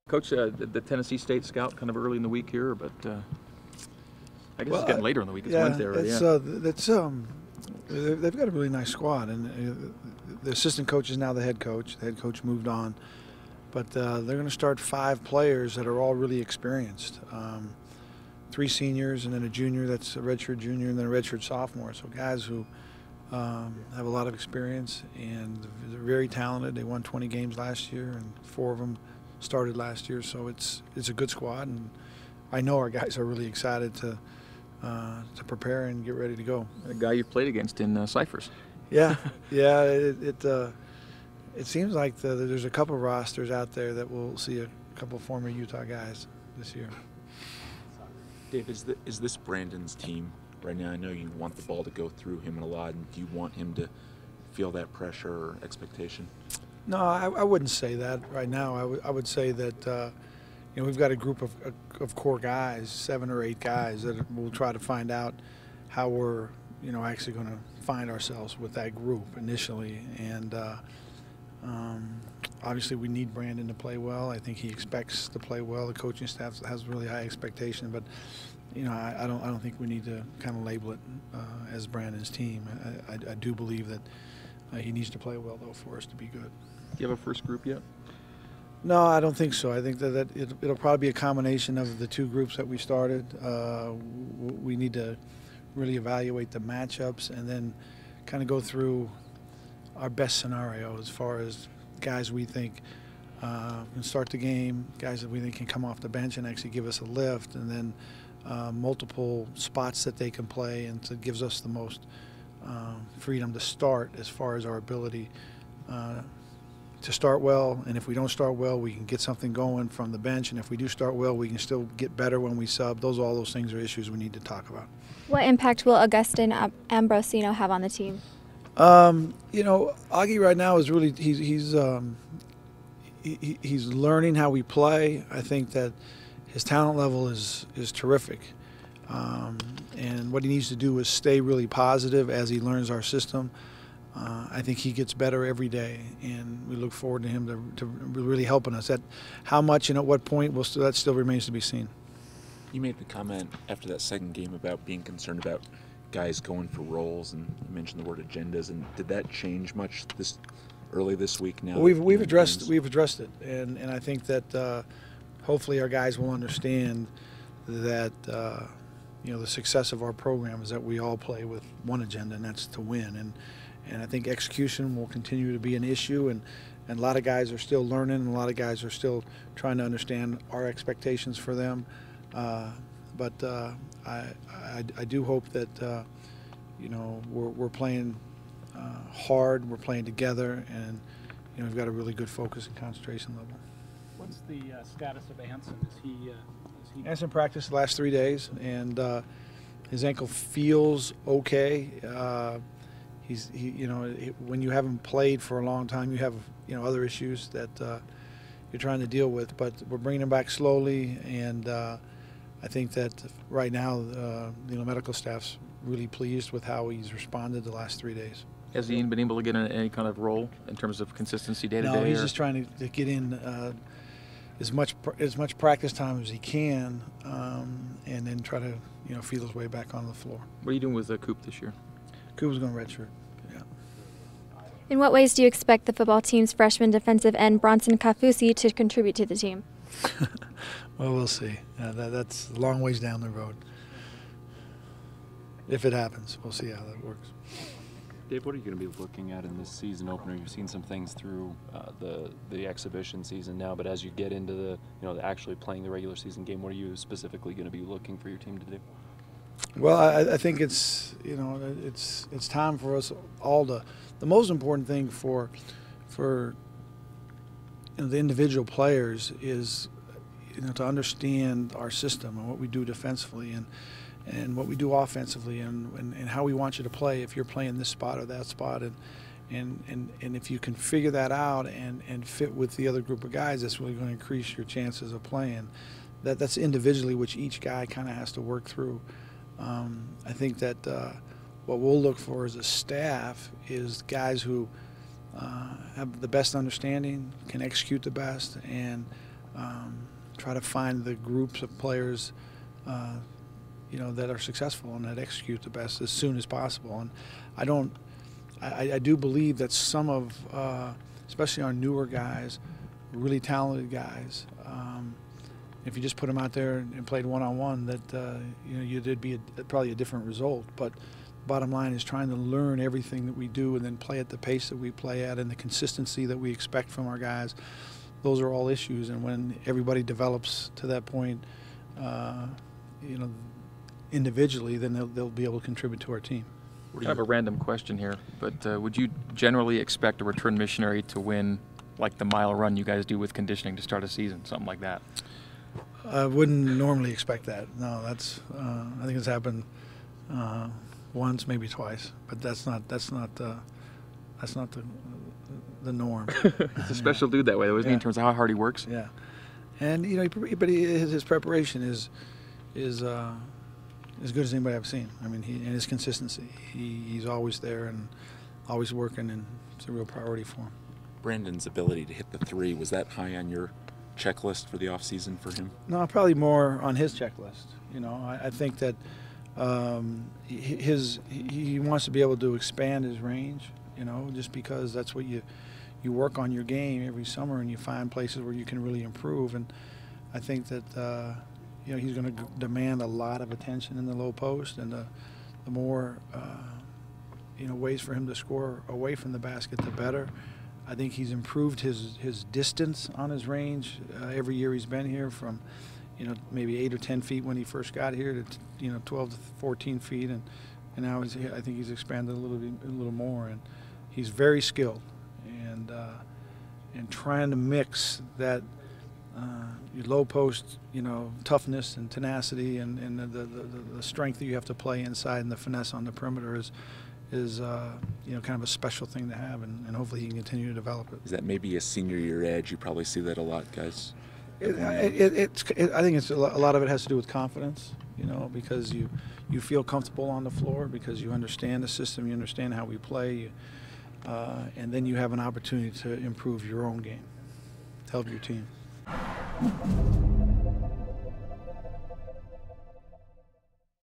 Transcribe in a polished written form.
Coach, the Tennessee State scout kind of early in the week here, but I guess it's getting later in the week. It's Wednesday already. They've got a really nice squad, and the assistant coach is now the head coach. The head coach moved on, but they're going to start 5 players that are all really experienced. 3 seniors and then a junior that's a redshirt junior and then a redshirt sophomore. So guys who have a lot of experience and they're very talented. They won 20 games last year, and 4 of them started last year. So it's a good squad, and I know our guys are really excited to prepare and get ready to go. A guy you played against in Cyphers. Yeah, yeah. It seems like there's a couple of rosters out there that will see a couple of former Utah guys this year. Dave, is this Brandon's team right now? I know you want the ball to go through him a lot, and do you want him to feel that pressure or expectation? No, I wouldn't say that right now. I would say that we've got a group of core guys, 7 or 8 guys, that we'll try to find out how we're actually going to find ourselves with that group initially. And obviously we need Brandon to play well. I think he expects to play well. The coaching staff has really high expectation, but I don't think we need to kind of label it as Brandon's team. I do believe that he needs to play well though for us to be good. Do you have a first group yet? No, I don't think so. I think that it'll probably be a combination of the 2 groups that we started. We need to really evaluate the matchups and then kind of go through our best scenario as far as guys we think can start the game, guys that we think can come off the bench and actually give us a lift, and then multiple spots that they can play, and so it gives us the most freedom to start as far as our ability to start well. And if we don't start well, we can get something going from the bench, and if we do start well, we can still get better when we sub. All those things are issues we need to talk about. What impact will Augustin Ambrosino have on the team? Augie right now is really he's learning how we play. I think that his talent level is terrific, and what he needs to do is stay really positive as he learns our system. I think he gets better every day, and we look forward to him to really helping us. At how much and at what point, that still remains to be seen. You made the comment after that second game about being concerned about guys going for roles, and you mentioned the word agendas. And did that change much early this week? Now we've addressed it, and I think that hopefully our guys will understand that the success of our program is that we all play with one agenda, and that's to win. And I think execution will continue to be an issue, and a lot of guys are still learning, and a lot of guys are still trying to understand our expectations for them. But I do hope that we're playing hard, we're playing together, and we've got a really good focus and concentration level. What's the status of Anson? Is he Anson practiced the last 3 days, and his ankle feels okay. When you haven't played for a long time, you have other issues that you're trying to deal with. But we're bringing him back slowly, and I think that right now the medical staff's really pleased with how he's responded the last 3 days. Has Ian been able to get in any kind of role in terms of consistency day to day? No, he's just trying to get in as much practice time as he can, and then try to feel his way back on the floor. What are you doing with Coop this year? Coop was going to redshirt. Yeah. In what ways do you expect the football team's freshman defensive end Bronson Kafusi to contribute to the team? Well, we'll see. That's a long ways down the road. If it happens, we'll see how that works. Dave, what are you going to be looking at in this season opener? You've seen some things through the exhibition season now, but as you get into the actually playing the regular season game, what are you specifically going to be looking for your team to do? Well, I think it's it's time for us all to. The most important thing for the individual players is to understand our system and what we do defensively and what we do offensively and how we want you to play if you're playing this spot or that spot, and if you can figure that out and fit with the other group of guys, that's really going to increase your chances of playing. That's individually, which each guy kind of has to work through. I think that what we'll look for as a staff is guys who have the best understanding, can execute the best, and try to find the groups of players that are successful and that execute the best as soon as possible. And I do believe that some of, especially our newer guys, really talented guys, if you just put them out there and played one-on-one, that there'd be probably a different result. But bottom line is trying to learn everything that we do and then play at the pace that we play at and the consistency that we expect from our guys. Those are all issues, and when everybody develops to that point, individually, then they'll be able to contribute to our team. Kind of a random question here, but would you generally expect a return missionary to win like the mile run you guys do with conditioning to start a season, something like that? I wouldn't normally expect that. No, that's I think it's happened once, maybe twice, but that's not the norm. It's a special dude that way, though, isn't he, in terms of how hard he works? Yeah, and his preparation is as good as anybody I've seen. I mean, and his consistency. He's always there and always working, and it's a real priority for him. Brandon's ability to hit the three, was that high on your checklist for the offseason for him? No, probably more on his checklist. I think that he wants to be able to expand his range, just because that's what you work on your game every summer, and you find places where you can really improve. And I think that he's going to demand a lot of attention in the low post, and the more ways for him to score away from the basket, the better. I think he's improved his distance on his range every year he's been here, from maybe 8 or 10 feet when he first got here to 12 to 14 feet, and now I think he's expanded a little more, and he's very skilled, and trying to mix that your low post toughness and tenacity and the strength that you have to play inside and the finesse on the perimeter is kind of a special thing to have, and hopefully he can continue to develop it. Is that maybe a senior year edge? You probably see that a lot, guys. I think it's a lot of it has to do with confidence, because you feel comfortable on the floor because you understand the system, you understand how we play, and then you have an opportunity to improve your own game, to help your team.